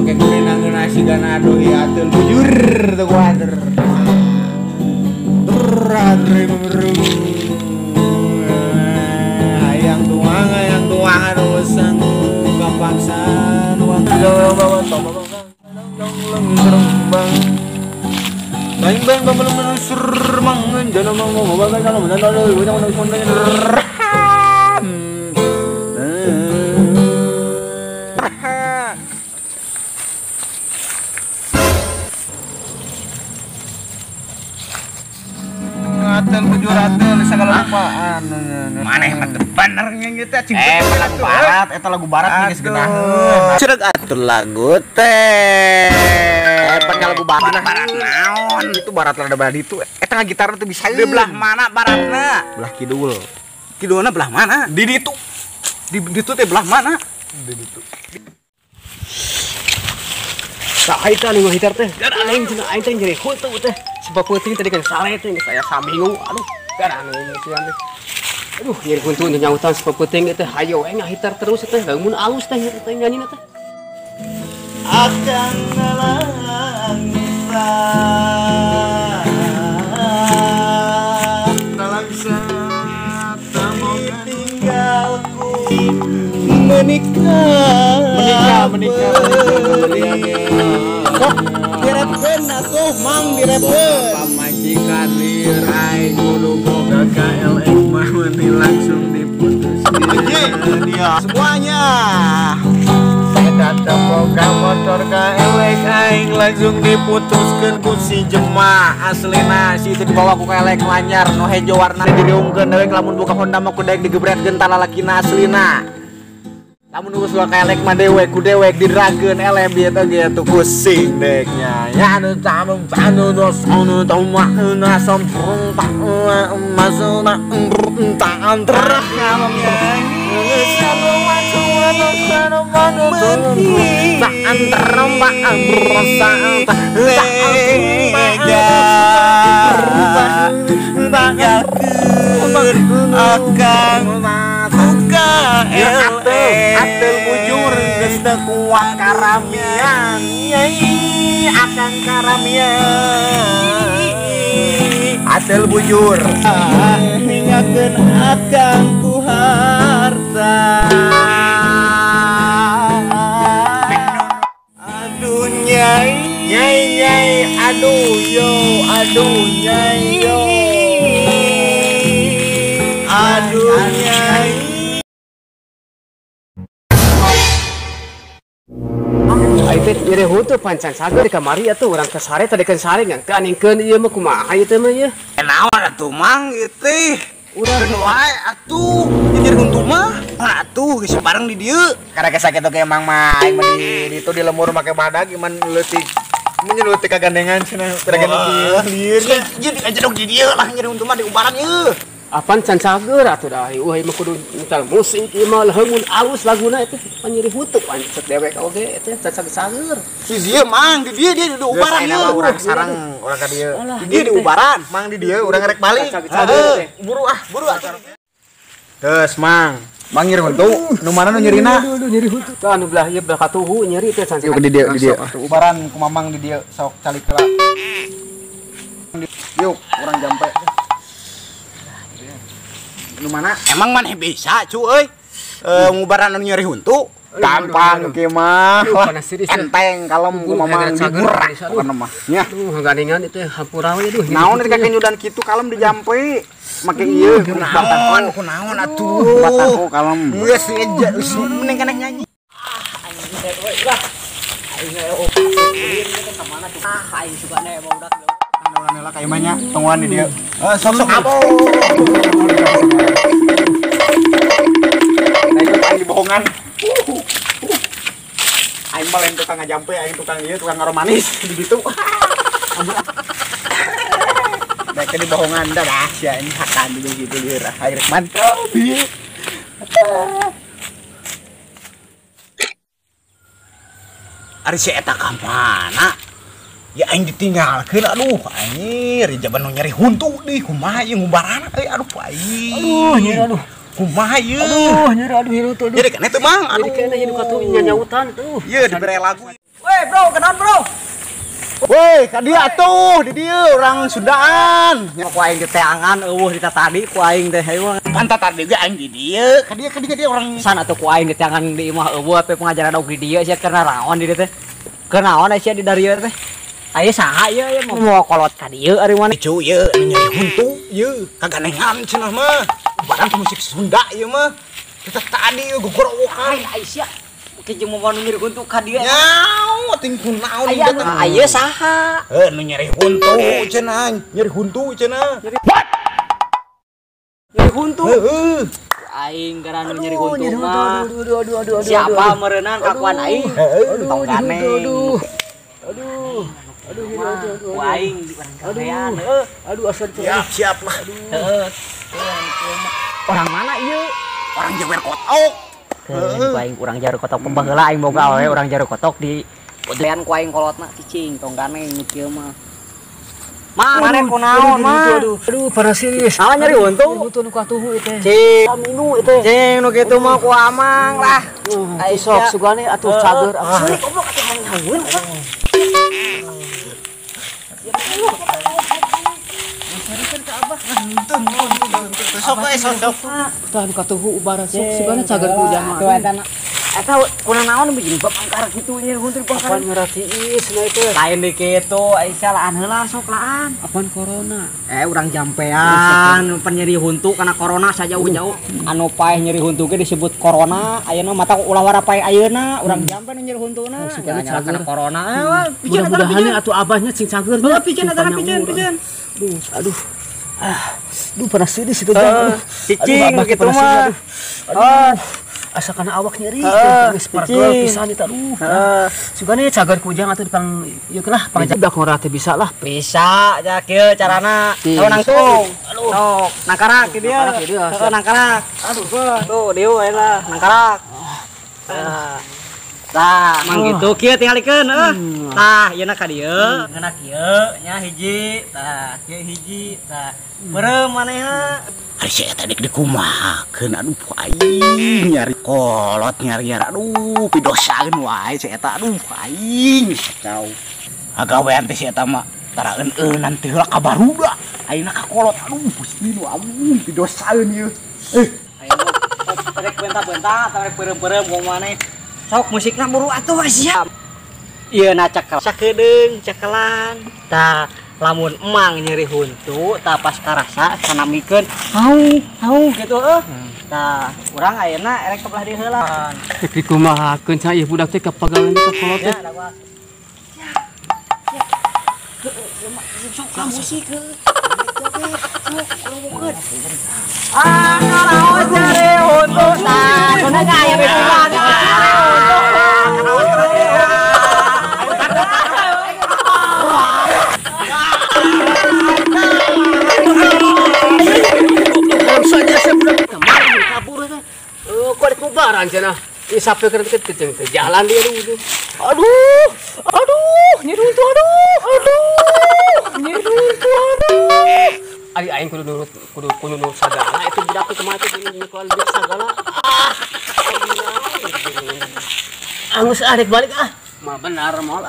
make kurinangeun nasi ganado ya atul bujur teu kuater. Hayang tuang anu weseng kapaksan waktu bawa tombang. Bang belum menusur mangan jangan mau bawa kalau benar jangan atel bujur atel segala lupaan maneh mah bener gitu cing barat eta lagu barat geus geunaheun cereg atur lagu teh pan lagu barat naon itu barat rada badi itu eta gitar teh bisa di belah mana baratna belah kidulna belah mana di ditu teh belah mana di ditu tak aita nih gitar teh aing cenah aing teh jadi heutu teh sebab peuting tadi kan salah teh saya bingung aduh garang ini cian teh aduh nyeri kuntu nyautan sebab peuting teh hayo we ngahitar terus teh lamun alus teh nyanyi teh akan nalangsa tinggalku menikah kok direpkeun atuh mang direpkeun pamajikan lir aing kudu boga KLX mah meni langsung diputuskeun dia semuanya eta boga motor KLX aing langsung diputuskeun ku si Jema aslina si itu dibawa ku KLX lanyar nu hejo warna direungkeun dewe lamun boga Honda mah ku daek digebretkeun tala lakina aslina. Lamun geus gua kelek mah dewek ku dewek dirageun elem bieu teh gitu pusing deknya. Ya anu tamung anu dos anu tama na samprung tak masuna entaan terah kalem sabawa tuwa kana mati tak anterom ba amrosa lega akan atel bujur geus teu kuat karamian nyai akan karamian atel bujur ningakeun akan ku harta aduh nyai aduh yo aduh nyai yo aduh nyai Aibet nyere hutu pancan sagar di kamari atuh urang kesare tadi kesare ngangkaningkeun ieu mah kumaha ieu teh mah ieu naon atuh mang ieu teh urang wae atuh nyeri huntu mah atuh geus bareng di dieu karek sakitu ge mang mah aing mah di ditu di lemur make badag iman leutik menyelutik kagandengan cenah piragan di dieu ieu diajedog di dieu lah nyeri huntu mah di ubaran ieu apaan can cager atuh dah euy mah kudu nyetel musik ieu mah leungun alus laguna eta nyeri hutu pancet dewek oge eta can cager si dieu mang di dieu dia di ubaran ieu urang sareng urang ka dieu di dieu di ubaran mang di dieu urang rek balik buru atuh geus mang nyeri hutu nu mana nu nyerina nyeri hutu tah anu belah ieu belah katuhu nyeri teh can cager di dieu ubaran ku mamang di dieu sok calik heula yuk urang jampe nu mana emang maneh bisa cu euy ngubaran anu nyeri huntu gampang kieu mah enteng kalem ku mamang diburak pokona mah nya gandengan itu hampura we duh naon teh kakenyudan kitu kalem dijampe make ieu kunaon atuh bataku kalem geus mending keneh nyanyi anjing we lah aing ulin teh ka mana tuh aing suka ne budak nela kayak banyak tungguan di dia sok apa nah itu aing dibohongan aing mah lain tukang ngajampe aing tukang ieu tukang ngaromanis di ditu da ke dibohongan da sia ini hakan di gitu lieur air mantap ieu ari si eta ka mana ya aing ditinggalkeun aduh anjir jaban nu nyeri huntu deui kumaha ieu ngubarana euy aduh aing nyeri aduh kumaha ieu aduh nyeri aduh hirup tuh jadi kana teu mang aduh jadi kana hidup atuh nyanyautan tuh ieu dibere lagu we bro, kenaon bro. Woi, ka dia atuh, di dieu orang Sundaan. Ku aing teh angan eueuh di tadi ku aing teh hayu. Pantat tadi ge aing di dieu. Ka dia orang Sana tuh ku aing teh angan di imah eueuh teh pengajaran daug di dieu sia keur naon di dieu teh. Keur naon sia di dari teh. Aya saha ieu mau kolot ka dieu ari mana? cu ye nyari huntu ye kaganengan cenah mah. Barang musik Sunda ieu mah. Kita tadi gogorowokan. Ai sia. Oke jeung mau nyeri huntu ka dieu. Nyau ting kunaon Aya aya saha? nu nyari huntu cenah, nyari huntu cenah. Nyeri huntu. Heeh. Aing gara nu nyeri huntu mah. Siapa meureunnan kakuan aing? Tong gane. Aduh. Aing di barang kawean. Aduh asal siap lah. Heeh. Orang mana ieu? Orang Jawa kotok. Aing urang jaru kotok pembaheula aing boga we urang jaru kotok di podlean ku aing kolotna cicing tong gane kieu mah. Mah mane kunaon mah? Aduh, panas serius. Naon nyeri huntu? Huntu nu katuhu teh. Cing. Minu teh. Cing nu kitu mah ku amang lah. Ai sok sugane atuh cager. Suri goblok atuh main haweun. Sok. Tah nu katuhu ubara sok sugane cager ku jama. Eta kuna naon bikin bab angkara kitu nyeri huntu di Apaan pangkalan. ngeratiis na itu? Lain di kitu, aisyah laan heula sok laan. Apaan corona? Urang jampean penyeri huntu karena corona sajauh-jauh. Anu paeh nyeri huntu ge disebut corona. Ayeuna mata ulah wara paeh ayeuna, urang jampe nu nyeri huntuna. Karena corona. Mudah-mudahan atuh abahnya cing cager. Pijen. Aduh. Duh panas serius itu dah. Cicing gitu mah. Asa kana awak nyeri geus pargel pisan eta aduh. Sugane cager kujang atuh depan ieu lah pangajak dak ngora teh bisa lah. Bisa aja kieu carana. Tahu nangtung. Sok nangkarak ki dieu. Heeh nangkarak. Aduh tuh dieu we lah nangkarak. Tah, mang gitu kieu tingalikeun heuh. Tah, yeuna ka dieu, ngeuna kieu nya hiji, tah, kieu hiji, tah. Beureum manehna. Ari saya tadi dikumahakeun aduh aing nyari kolot nyari aduh pidosakeun wae saya eta aduh aing kacau. Agawean teh saya eta mah tara eun-eunan teh heula ka baruda. Ayeuna ka kolot aduh Gusti nu ampun pidosakeun ieu. Ayo rek bentar-bentar, rek beureum-beureum ku maneh. Sok musikna buru atuh siap. Ieu na cekel. Sakedeung cekelan. Tah lamun emang nyeri huntu tah pas karasa sanamikeun hau gitu tah urang ayeuna erek kebelah di heula Tapi kumahakeun ca ieu budak teh kapagawean ka kolot teh. Sok musik naon nyeri huntu tah cenah aya Kok ada kubaran cenah. Ieu sape keur teu jalan dia dulu. Nyeri huntu Ari aing kudu nurut sagala itu budak teh kumaha teh nyekol dik sagala. Angus arek balik Mah benar moal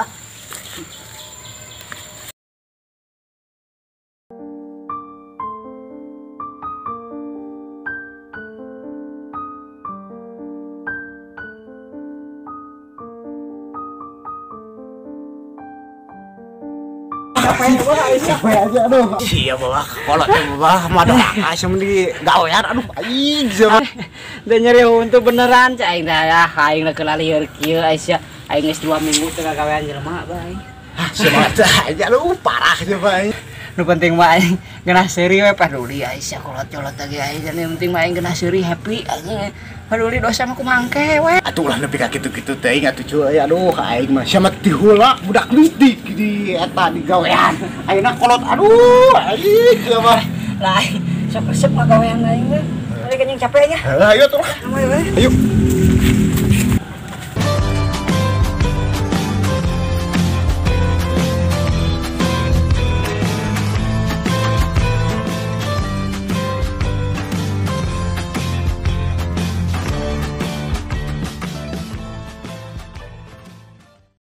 Sia bawa kolot teh bawa madah asem di gawean aduh aing zaman. Da nyeri huntu beneran cai aing dah ya aing na kelaliheur kieu aisyah aing geus 2 minggu teu gagawean jelema bae. Semangat aja lu parah aja bae. Nu penting mah aing geunah seuri we paduli aisyah kolot-kolot lagi aing yang penting mah aing geunah seuri happy aing paduli dosa mah kumaha we. Atuh ulah nepi ka kitu-kitu teh aing atuh cuy aduh aing mah sia mah ti heula budak leutik di eta di gawean. Ayeuna kolot aduh aing sia mah. Lah sok resep mah gawean aing we. Balik anjing capeknya. Ayo tuh. Ayo. Ayo.